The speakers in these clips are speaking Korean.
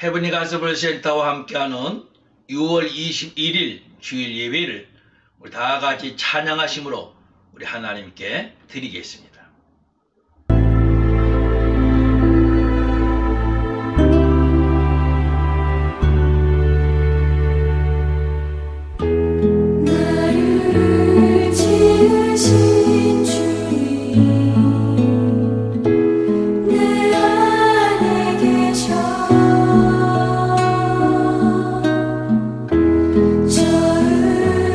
헤브니 가스펠 센터와 함께하는 6월 21일 주일 예배를 우리 다 같이 찬양하심으로 우리 하나님께 드리겠습니다. 나를 지으신 주님 내 안에 계셔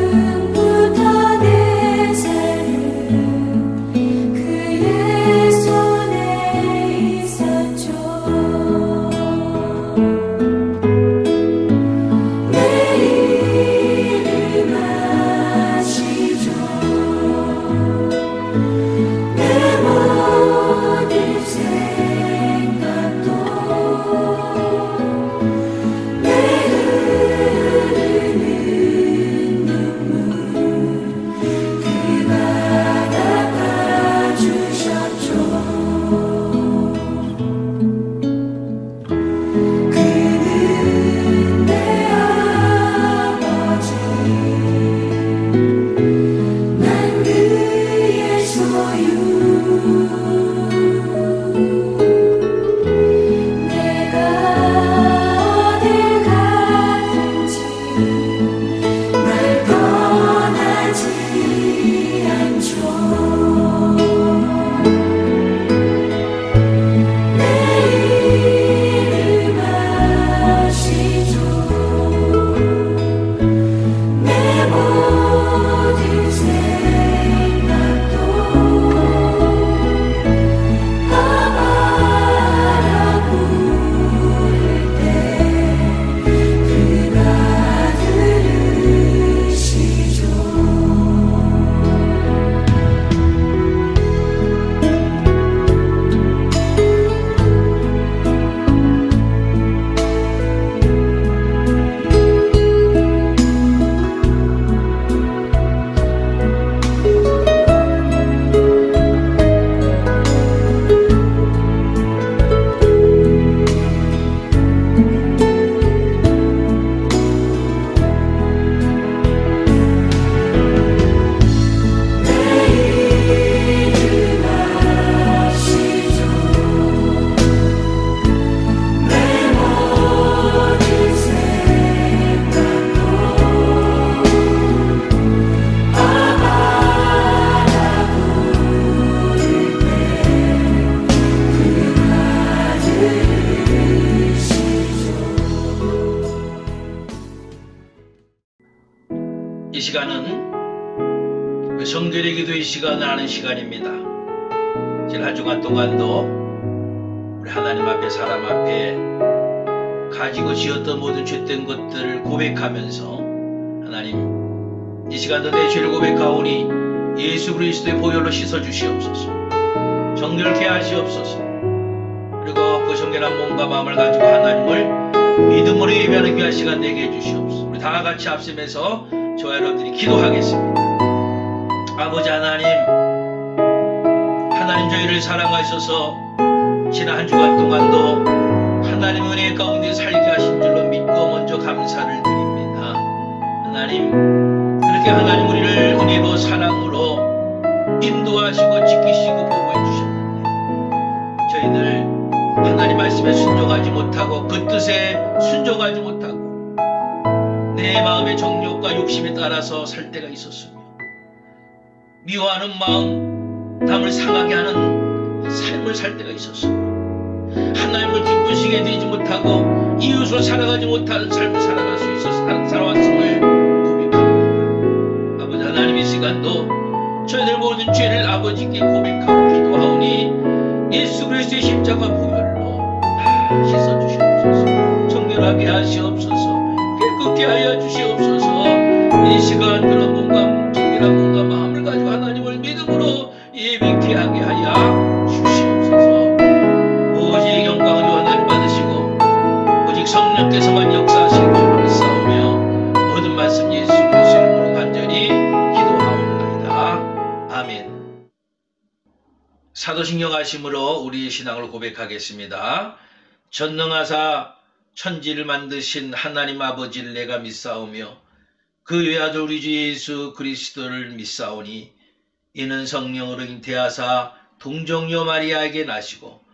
처음부터 내 삶은 그의 손에 있었죠. 내 이름 아시죠. 내 모든 생각도 내 흐르는 눈물 그가 닦아주셨죠. 그는 내 아버지 난 그의 소유 내가 어딜 가든지 날 떠나지 않죠. 내 이름 아시죠. 내 모든 생각도 아바라 부를 때 그가 들으시죠. 내 이름 아시죠. 내 모든 생각도 아바라 부를 때 그가 들으시죠. 이 시간은 성결의 기도의 시간을 하는 시간입니다. 지난 한 주간 동안도 우리 하나님 앞에 사람 앞에 가지고 지었던 모든 죄된 것들을 고백하면서 하나님 이 시간도 내 죄를 고백하오니 예수 그리스도의 보혈로 씻어주시옵소서. 정결케 하시옵소서. 그리고 그 정결한 몸과 마음을 가지고 하나님을 믿음으로 예배하는 귀한 시간 되게 해주시옵소서. 우리 다 같이 앞서면서 저와 여러분들이 기도하겠습니다. 아버지 하나님 저희를 사랑하셔서 지난 한 주간 동안도 하나님 은혜 가운데 살게 하신 줄로 믿고 먼저 감사를 드립니다. 하나님 그렇게 하나님 우리를 은혜로 사랑으로 인도하시고 지키시고 보호해 주셨는데 저희들 하나님 말씀에 순종하지 못하고 그 뜻에 순종하지 못하고 내 마음의 정욕과 욕심에 따라서 살 때가 있었으며 미워하는 마음, 남을 상하게 하는 삶을 살 때가 있었으며 하나님을 기쁘시게 되지 못하고 이웃을 사랑하지 못하는 삶을 살아갈 수 있어서 살아왔음을 고백합니다. 아버지 하나님 이 시간도 저희들 모든 죄를 아버지께 고백하고 기도하오니 예수 그리스도의 십자가 보혈로 다 씻어주시옵소서. 정결하게 하시옵소서. 깨끗게 하여 주시옵소서. 이 시간 그런 몸과 정결한 몸과 마음을 가지고 하나님을 믿음으로 예배케 하게 하여 주시옵소서. 오직 영광을 하나님 받으시고 오직 성령께서만 역사하시길 바라옵며 모든 말씀 예수 그리스도의 이름으로 간절히 기도하옵나이다. 아멘. 사도신경 하심으로 우리의 신앙을 고백하겠습니다. 전능하사 천지를 만드신 하나님 아버지를 내가 믿사오며 그 외아들 우리 주 예수 그리스도를 믿사오니 이는 성령으로 잉태하사 동정녀 마리아에게 나시고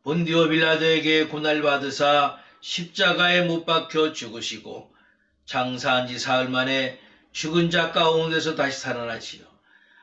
본디오 빌라도에게 고난받으사 십자가에 못 박혀 죽으시고 장사한 지 사흘 만에 죽은 자 가운데서 다시 살아나시어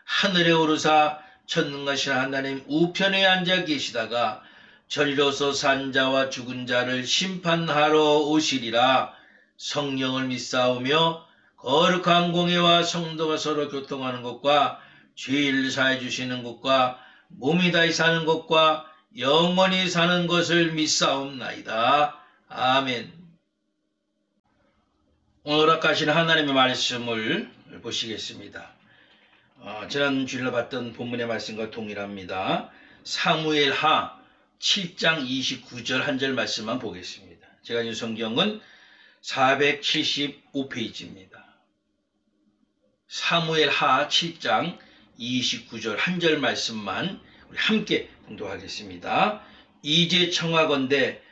하늘에 오르사 전능하신 하나님 우편에 앉아 계시다가 전리로서 산 자와 죽은 자를 심판하러 오시리라. 성령을 믿사오며 거룩한 공회와 성도가 서로 교통하는 것과 죄를 사해 주시는 것과 몸이 다시 사는 것과 영원히 사는 것을 믿사옵나이다. 아멘. 오늘 허락하신 하나님의 말씀을 보시겠습니다. 지난 주일날 봤던 본문의 말씀과 동일합니다. 사무엘하 7장 29절 한 절 말씀만 보겠습니다. 제가 읽은 성경은 475페이지입니다. 사무엘하 7장 29절 한 절 말씀만 우리 함께 봉독하겠습니다. 이제 청하건대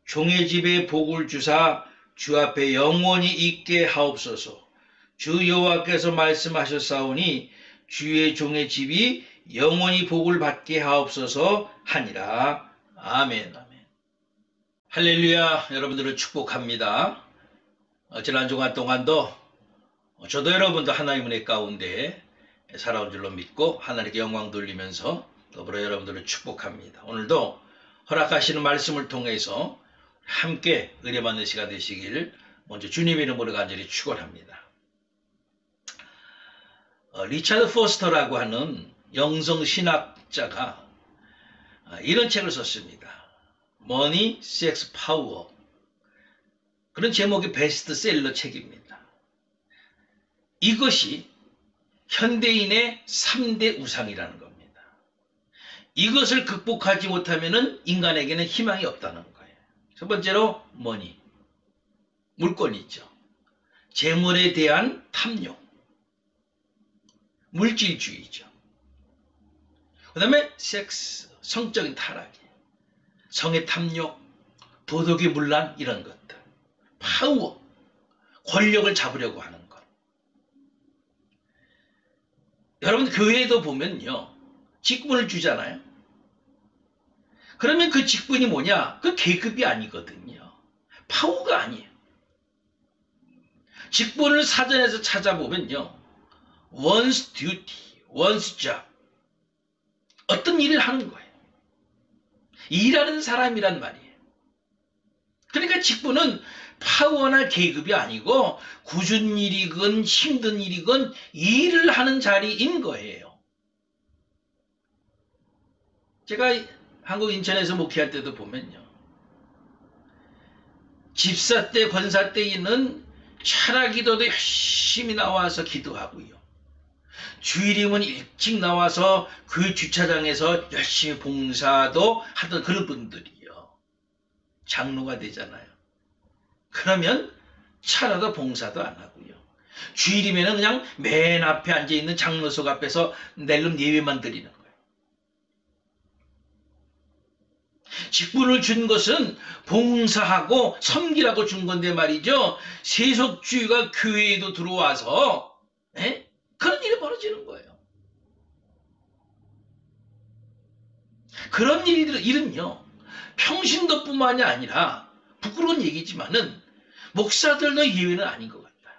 종의 집에 복을 주사 주 앞에 영원히 있게 하옵소서. 주 여호와께서 말씀하셨사오니 주의 종의 집이 영원히 복을 받게 하옵소서 하니라. 아멘. 아멘. 할렐루야. 여러분들을 축복합니다. 지난 주간 동안도 저도 여러분도 하나님의 은혜 가운데 살아온 줄로 믿고 하나님께 영광 돌리면서 더불어 여러분들을 축복합니다. 오늘도 허락하시는 말씀을 통해서 함께 은혜받는 시간 되시길 먼저 주님의 이름으로 간절히 축원합니다. 리차드 포스터라고 하는 영성신학자가 이런 책을 썼습니다. Money, Sex, Power. 그런 제목의 베스트셀러 책입니다. 이것이 현대인의 3대 우상이라는 겁니다. 이것을 극복하지 못하면 인간에게는 희망이 없다는 거예요. 첫 번째로 머니, 물건이죠. 재물에 대한 탐욕, 물질주의죠. 그 다음에 섹스, 성적인 타락이에요. 성의 탐욕, 도덕의 문란 이런 것들. 파워, 권력을 잡으려고 하는 것. 여러분 교회에도 보면요. 직분을 주잖아요. 그러면 그 직분이 뭐냐? 그 계급이 아니거든요. 파워가 아니에요. 직분을 사전에서 찾아보면요. one's duty, one's job. 어떤 일을 하는 거예요. 일하는 사람이란 말이에요. 그러니까 직분은 파워나 계급이 아니고 굳은 일이건 힘든 일이건 일을 하는 자리인 거예요. 제가 한국 인천에서 목회할 때도 보면요. 집사 때, 권사 때에는 철학기도도 열심히 나와서 기도하고요. 주일이면 일찍 나와서 그 주차장에서 열심히 봉사도 하던 그런 분들이요. 장로가 되잖아요. 그러면 차라도 봉사도 안 하고요. 주일이면 그냥 맨 앞에 앉아있는 장로석 앞에서 낼름 예배만 드리는 거예요. 직분을 준 것은 봉사하고 섬기라고 준 건데 말이죠. 세속주의가 교회에도 들어와서 그런 일이 벌어지는 거예요. 그런 일은요. 평신도뿐만이 아니라 부끄러운 얘기지만은 목사들도 예외는 아닌 것 같아요.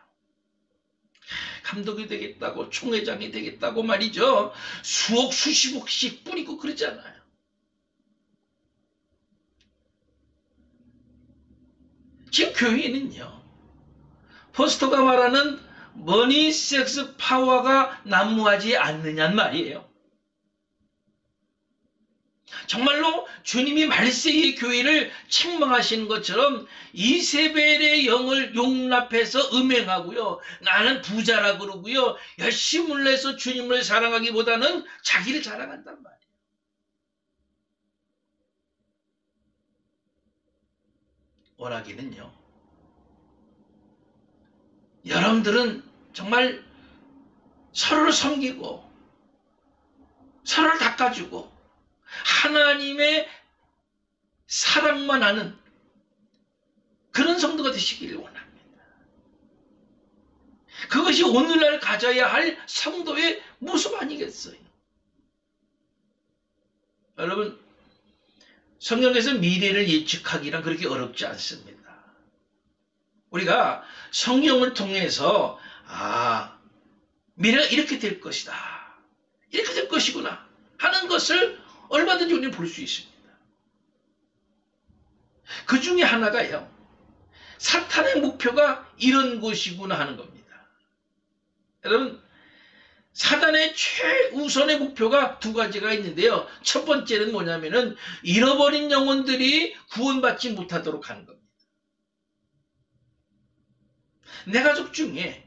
감독이 되겠다고 총회장이 되겠다고 말이죠. 수억 수십억씩 뿌리고 그러잖아요. 지금 교회는요. 포스터가 말하는 머니, 섹스, 파워가 난무하지 않느냐는 말이에요. 정말로 주님이 말세의 교회를 책망하시는 것처럼 이세벨의 영을 용납해서 음행하고요. 나는 부자라 그러고요. 열심을 내서 주님을 사랑하기보다는 자기를 자랑한단 말이에요. 원하기는요. 여러분들은 정말 서로를 섬기고 서로를 닦아주고 하나님의 사랑만 하는 그런 성도가 되시길 원합니다. 그것이 오늘날 가져야 할 성도의 모습 아니겠어요? 여러분, 성경에서 미래를 예측하기란 그렇게 어렵지 않습니다. 우리가 성경을 통해서 미래가 이렇게 될 것이다, 이렇게 될 것이구나 하는 것을 얼마든지 우리는 볼 수 있습니다. 그 중에 하나가요, 사탄의 목표가 이런 것이구나 하는 겁니다. 여러분, 사단의 최우선의 목표가 두 가지가 있는데요. 첫 번째는 뭐냐면은 잃어버린 영혼들이 구원받지 못하도록 하는 겁니다. 내 가족 중에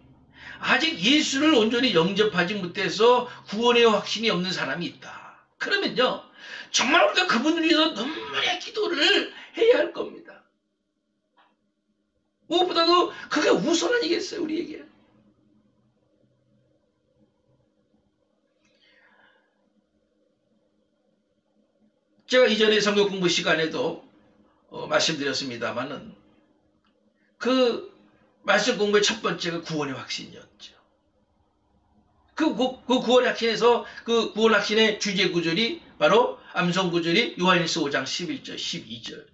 아직 예수를 온전히 영접하지 못해서 구원의 확신이 없는 사람이 있다. 그러면요, 정말 우리가 그분을 위해서 눈물의 기도를 해야 할 겁니다. 무엇보다도 그게 우선 아니겠어요, 우리에게. 제가 이전에 성경 공부 시간에도 말씀드렸습니다만은 그 말씀 공부의 첫 번째가 구원의 확신이었죠. 그 구원의 확신에서 그 구원 확신의 주제 구절이 바로 암송 구절이 요한일서 5장 11절 12절.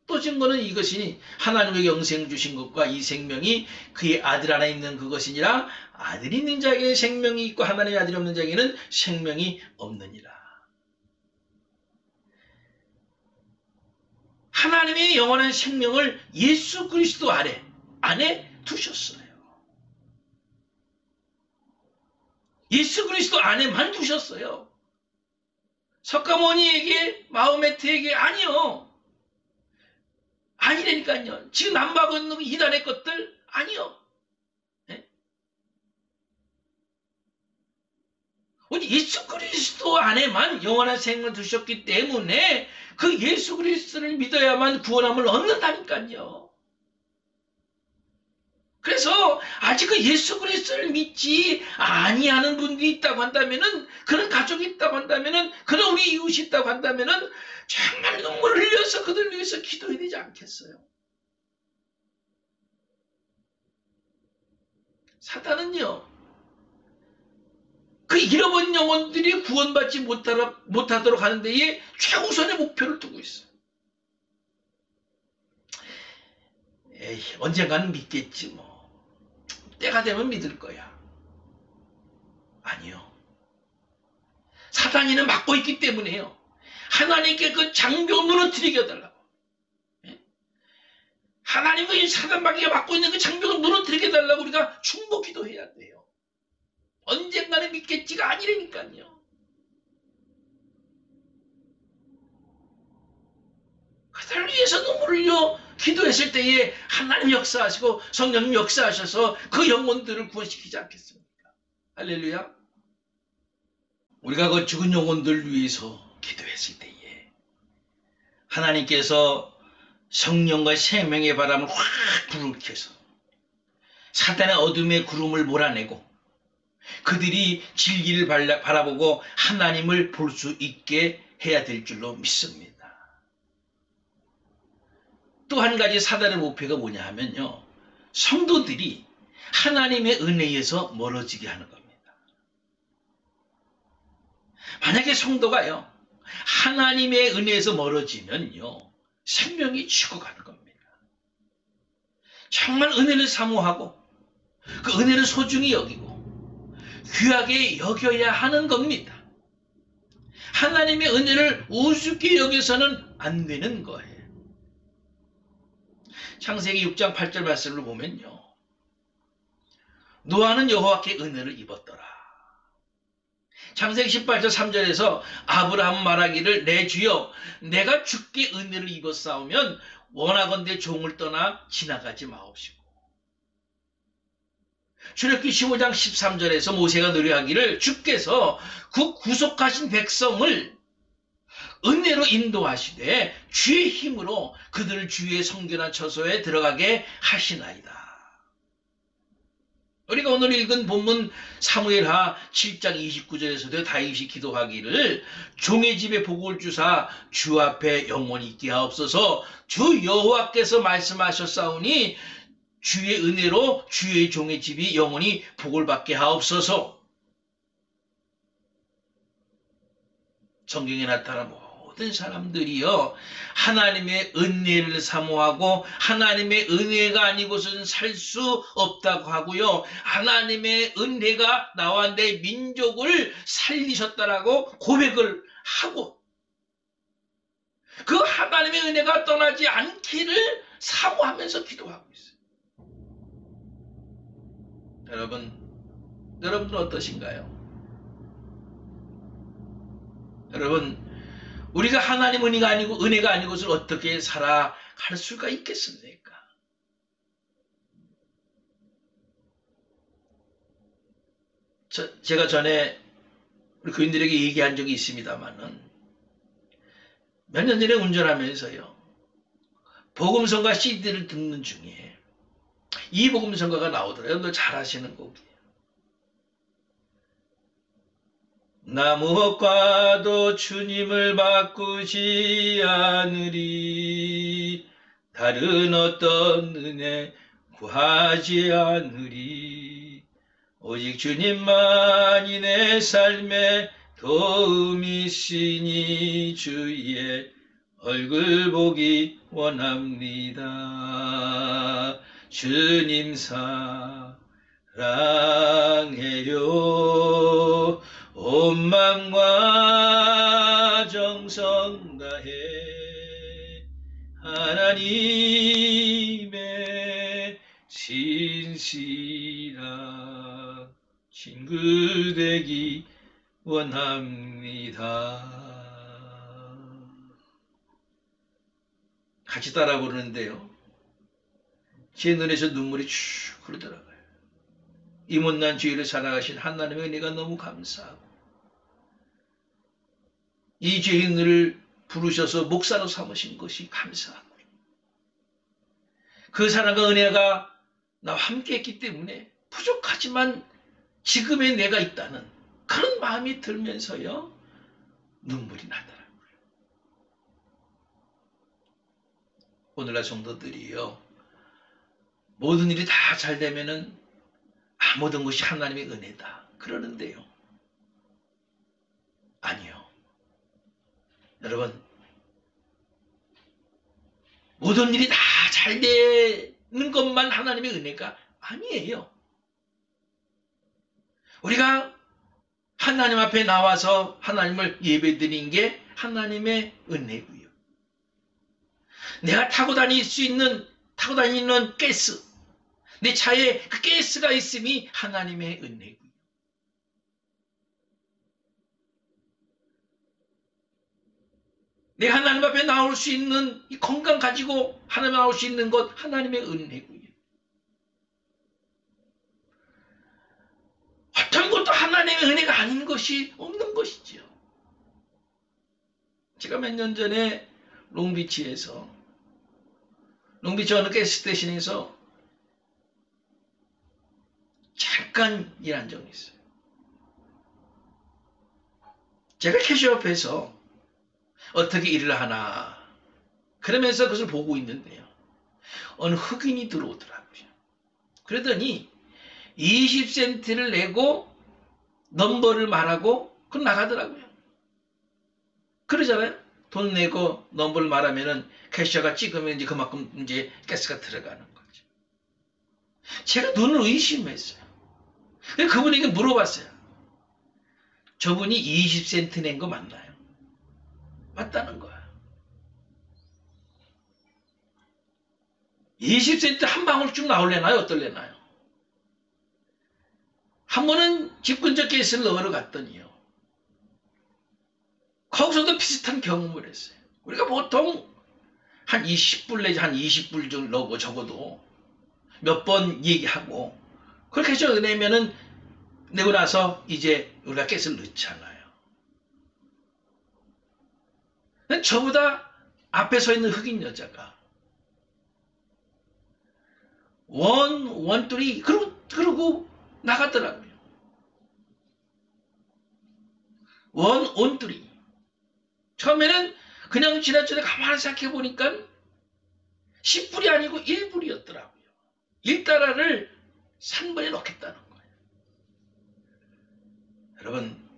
또 증거는 이것이니 하나님의 영생 주신 것과 이 생명이 그의 아들 안에 있는 그것이니라. 아들이 있는 자에게는 생명이 있고 하나님의 아들이 없는 자에게는 생명이 없느니라. 하나님의 영원한 생명을 예수 그리스도 안에 두셨어요. 예수 그리스도 안에만 두셨어요. 석가모니에게, 마호메트에게 아니요. 아니라니까요. 지금 남바고 있는 이단의 것들 아니요. 네? 예수 그리스도 안에만 영원한 생명을 두셨기 때문에 그 예수 그리스도를 믿어야만 구원함을 얻는다니까요. 그래서 아직 그 예수 그리스도를 믿지 아니하는 분들이 있다고 한다면은, 그런 가족이 있다고 한다면은, 그런 우리 이웃이 있다고 한다면은 정말 눈물을 흘려서 그들을 위해서 기도해야 되지 않겠어요? 사탄은요, 그 잃어버린 영혼들이 구원받지 못하도록 하는 데에 최우선의 목표를 두고 있어요. 에이, 언젠가는 믿겠지 뭐. 때가 되면 믿을 거야. 아니요. 사탄이는 막고 있기 때문에요. 하나님께 그 장벽을 무너뜨리게 해달라고. 하나님과 이 사단마귀가 막고 있는 그 장벽을 무너뜨리게 해달라고 우리가 충복 기도해야 돼요. 언젠가는 믿겠지가 아니라니까요. 그들을 위해서 눈물을 흘려 기도했을 때에 하나님 역사하시고 성령님 역사하셔서 그 영혼들을 구원시키지 않겠습니까? 할렐루야. 우리가 그 죽은 영혼들을 위해서 기도했을 때에 하나님께서 성령과 생명의 바람을 확 불켜서 사단의 어둠의 구름을 몰아내고 그들이 진리를 바라보고 하나님을 볼 수 있게 해야 될 줄로 믿습니다. 또 한 가지 사단의 목표가 뭐냐 하면요, 성도들이 하나님의 은혜에서 멀어지게 하는 겁니다. 만약에 성도가요, 하나님의 은혜에서 멀어지면요, 생명이 죽어가는 겁니다. 정말 은혜를 사모하고 그 은혜를 소중히 여기고 귀하게 여겨야 하는 겁니다. 하나님의 은혜를 우습게 여겨서는 안 되는 거예요. 창세기 6장 8절 말씀을 보면요, 노아는 여호와께 은혜를 입었더라. 창세기 18절 3절에서 아브라함 말하기를 내 주여 내가 주께 은혜를 입었사오면 원하건대 종을 떠나 지나가지 마옵시고. 출애굽기 15장 13절에서 모세가 노래하기를 주께서 그 구속하신 백성을 은혜로 인도하시되 주의 힘으로 그들을 주의 성결한 처소에 들어가게 하시나이다. 우리가 오늘 읽은 본문 사무엘하 7장 29절에서도 다윗이 기도하기를 종의 집에 복을 주사 주 앞에 영원히 있게 하옵소서. 주 여호와께서 말씀하셨사오니 주의 은혜로 주의 종의 집이 영원히 복을 받게 하옵소서. 성경에 나타난 모든 사람들이요, 하나님의 은혜를 사모하고 하나님의 은혜가 아니고서는 살 수 없다고 하고요, 하나님의 은혜가 나와 내 민족을 살리셨다라고 고백을 하고, 그 하나님의 은혜가 떠나지 않기를 사모하면서 기도하고 있어요. 여러분은 어떠신가요? 여러분, 우리가 하나님 은혜가 아니고서 어떻게 살아갈 수가 있겠습니까? 제가 전에 우리 교인들에게 얘기한 적이 있습니다만은, 몇 년 전에 운전하면서요, 복음성가 CD를 듣는 중에 이 복음성가가 나오더라고요. 여러분들 잘 아시는 곡이에요. 나 무엇과도 주님을 바꾸지 않으리, 다른 어떤 은혜 구하지 않으리, 오직 주님만이 내 삶의 도움이시니 주의 얼굴 보기 원합니다. 주님 사랑해요. 온 맘과 정성 다해 하나님의 신실한 친구 되기 원합니다. 같이 따라 부르는데요, 제 눈에서 눈물이 쭉 흐르더라고요. 이 못난 죄를 살아가신 하나님의 은혜가 너무 감사하고, 이 죄인을 부르셔서 목사로 삼으신 것이 감사하고, 그 사랑과 은혜가 나와 함께 했기 때문에 부족하지만 지금의 내가 있다는 그런 마음이 들면서요, 눈물이 나더라고요. 오늘날 성도들이요, 모든 일이 다 잘 되면은 모든 것이 하나님의 은혜다 그러는데요, 아니요. 여러분, 모든 일이 다 잘 되는 것만 하나님의 은혜가 아니에요. 우리가 하나님 앞에 나와서 하나님을 예배드린 게 하나님의 은혜고요. 내가 타고 다니는 가스, 내 차에 그 가스가 있음이 하나님의 은혜고요. 내가 하나님 앞에 나올 수 있는 이 건강 가지고 하나님 나올 수 있는 것 하나님의 은혜고요. 어떤 것도 하나님의 은혜가 아닌 것이 없는 것이죠. 제가 몇 년 전에 롱비치 어느 가스스테이션에서 잠깐 일한 적이 있어요. 제가 캐시업해서 어떻게 일을 하나 그러면서 그것을 보고 있는데요, 어느 흑인이 들어오더라고요. 그러더니 20센트를 내고 넘버를 말하고 그럼 나가더라고요. 그러잖아요. 돈 내고 넘버를 말하면은 캐셔가 찍으면 이제 그만큼 이제 가스가 들어가는 거죠. 제가 눈을 의심했어요. 그분에게 물어봤어요. 저분이 20센트 낸 거 맞나요? 맞다는 거야. 20센트 한 방울쯤 나올래나요? 어떨래나요? 한 번은 집 근처 가스를 넣으러 갔더니요, 거기서도 비슷한 경험을 했어요. 우리가 보통 한 10불 내지 한 20불 정도 넣고 적어도 몇 번 얘기하고 그렇게 해서 내면은 내고 나서 이제 우리가 가스를 넣잖아요. 저보다 앞에 서 있는 흑인 여자가 1, 2, 3 그러고 나가더라고요. 원온들이 처음에는 그냥 지나치다 가만히 생각해 보니까 10불이 아니고 1불이었더라고요. 1달러를 3번에 넣겠다는 거예요. 여러분,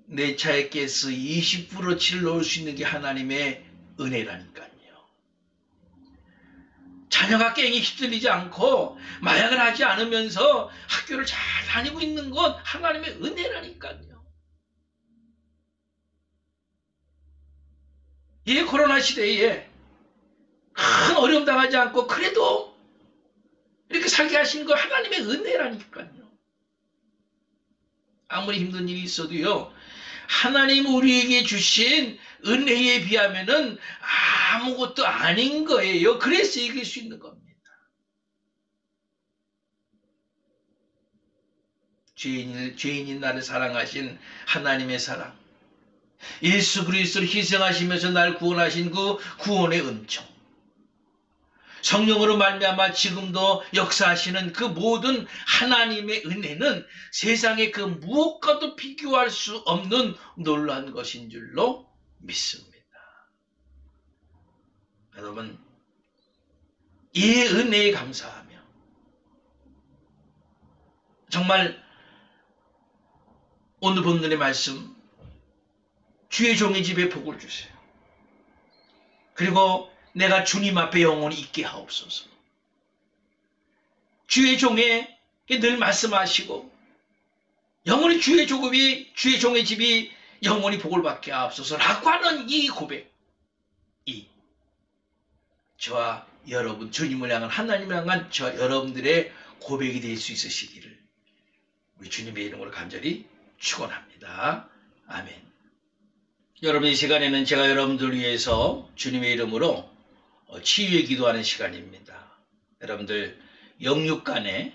내 차에 가스 20%치를 넣을 수 있는 게 하나님의 은혜라니까요. 자녀가 깽이 휩쓸리지 않고 마약을 하지 않으면서 학교를 잘 다니고 있는 건 하나님의 은혜라니까요. 이 코로나 시대에 큰 어려움 당하지 않고 그래도 이렇게 살게 하신 거 하나님의 은혜라니까요. 아무리 힘든 일이 있어도요, 하나님 우리에게 주신 은혜에 비하면은 아무것도 아닌 거예요. 그래서 이길 수 있는 겁니다. 죄인인 나를 사랑하신 하나님의 사랑, 예수 그리스도를 희생하시면서 날 구원하신 그 구원의 은총, 성령으로 말미암아 지금도 역사하시는 그 모든 하나님의 은혜는 세상의 그 무엇과도 비교할 수 없는 놀라운 것인 줄로 믿습니다. 여러분, 이 은혜에 감사하며 정말 오늘 본문의 말씀, 주의 종의 집에 복을 주세요. 그리고 내가 주님 앞에 영원히 있게 하옵소서. 주의 종에 늘 말씀하시고 영원히 주의 종의 집이 영원히 복을 받게 하옵소서라고 하는 이 고백이 저와 여러분, 주님을 향한, 하나님을 향한 저 여러분들의 고백이 될 수 있으시기를 우리 주님의 이름으로 간절히 축원합니다. 아멘. 여러분, 이 시간에는 제가 여러분들 위해서 주님의 이름으로 치유의 기도하는 시간입니다. 여러분들 영육간에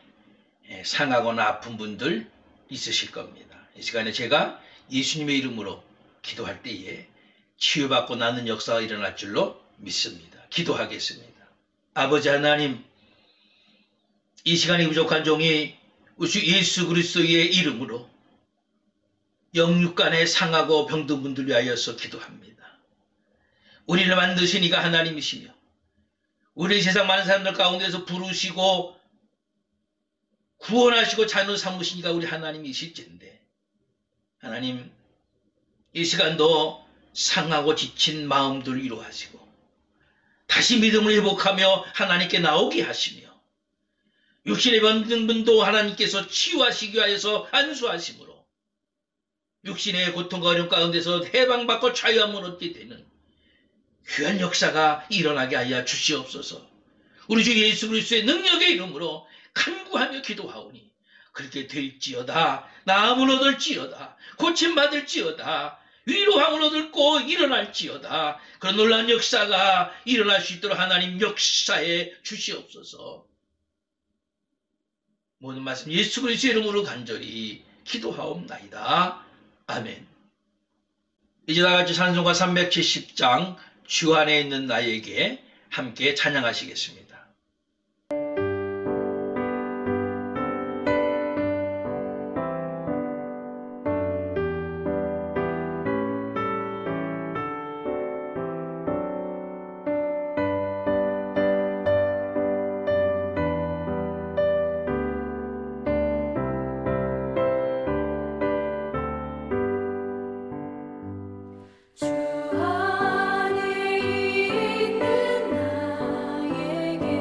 상하거나 아픈 분들 있으실 겁니다. 이 시간에 제가 예수님의 이름으로 기도할 때에 치유받고 나는 역사가 일어날 줄로 믿습니다. 기도하겠습니다. 아버지 하나님, 이 시간에 부족한 종이 우리 예수 그리스도의 이름으로 영육간에 상하고 병든 분들 위하여서 기도합니다. 우리를 만드신 이가 하나님이시며 우리 세상 많은 사람들 가운데서 부르시고 구원하시고 자녀 삼으신 이가 우리 하나님이실진데, 하나님, 이 시간도 상하고 지친 마음들 위로하시고 다시 믿음을 회복하며 하나님께 나오게 하시며 육신에 병든 분도 하나님께서 치유하시기 위하여서 안수하심으로 육신의 고통과 어려움 가운데서 해방받고 자유함을 얻게 되는 귀한 역사가 일어나게 하여 주시옵소서. 우리 주 예수 그리스도의 능력의 이름으로 간구하며 기도하오니 그렇게 될지어다. 나음을 얻을지어다. 고침받을지어다. 위로함을 얻고 일어날지어다. 그런 놀라운 역사가 일어날 수 있도록 하나님 역사해 주시옵소서. 모든 말씀 예수 그리스도의 이름으로 간절히 기도하옵나이다. 아멘. 이제 다같이 찬송가 370장 주 안에 있는 나에게 함께 찬양하시겠습니다. 주 안에 있는 나에게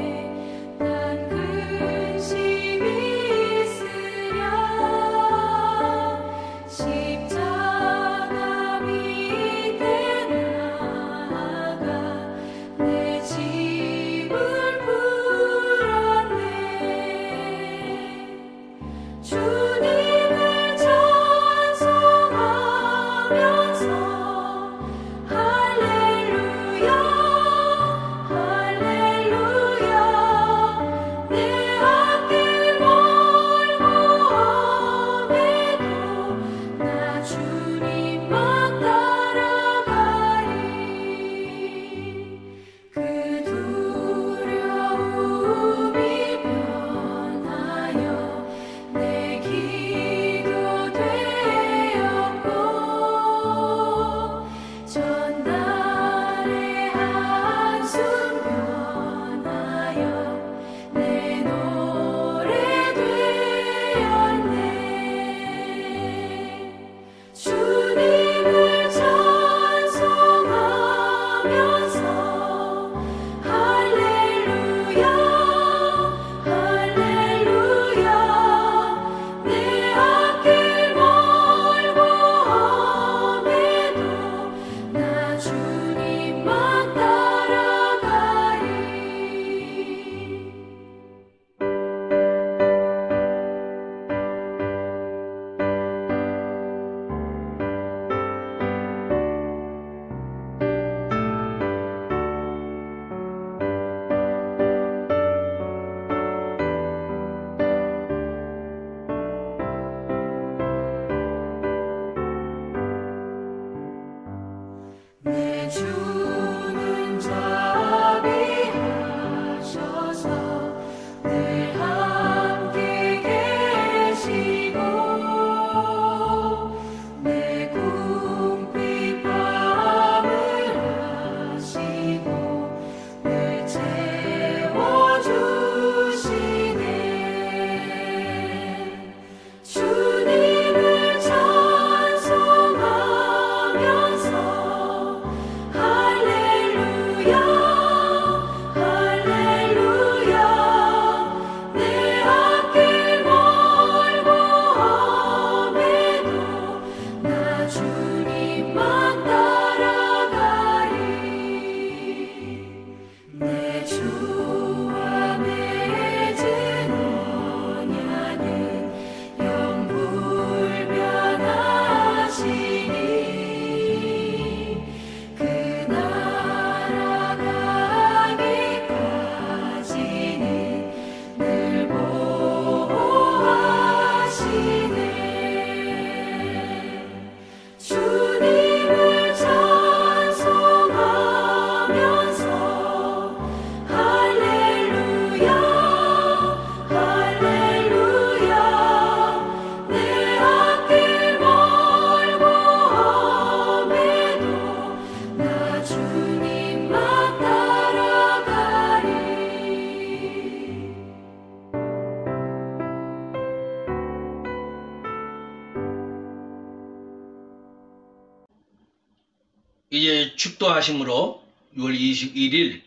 축도하심으로 6월 21일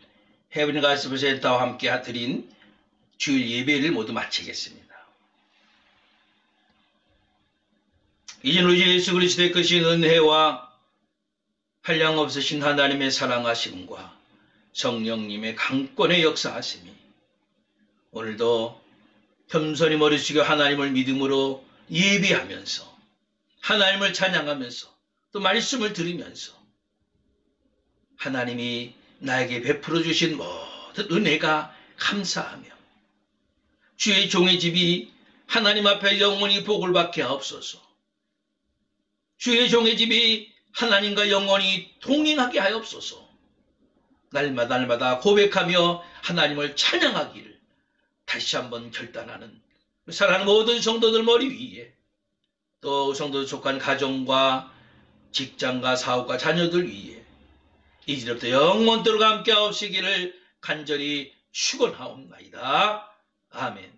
헤브리 가스펠 센터와 함께 드린 주일 예배를 모두 마치겠습니다. 이제는 우리 예수 그리스도의 크신 은혜와 한량없으신 하나님의 사랑하심과 성령님의 강권의 역사하심이 오늘도 겸손히 머리 숙여 하나님을 믿음으로 예배하면서 하나님을 찬양하면서 또 말씀을 들으면서 하나님이 나에게 베풀어 주신 모든 은혜가 감사하며 주의 종의 집이 하나님 앞에 영원히 복을 받게 하옵소서. 주의 종의 집이 하나님과 영원히 동행하게 하옵소서. 날마다 고백하며 하나님을 찬양하기를 다시 한번 결단하는 사랑하는 모든 성도들 머리 위에 또 성도들 속한 가정과 직장과 사업과 자녀들 위에 이제부터 영원토록 함께 하옵시기를 간절히 축원하옵나이다. 아멘.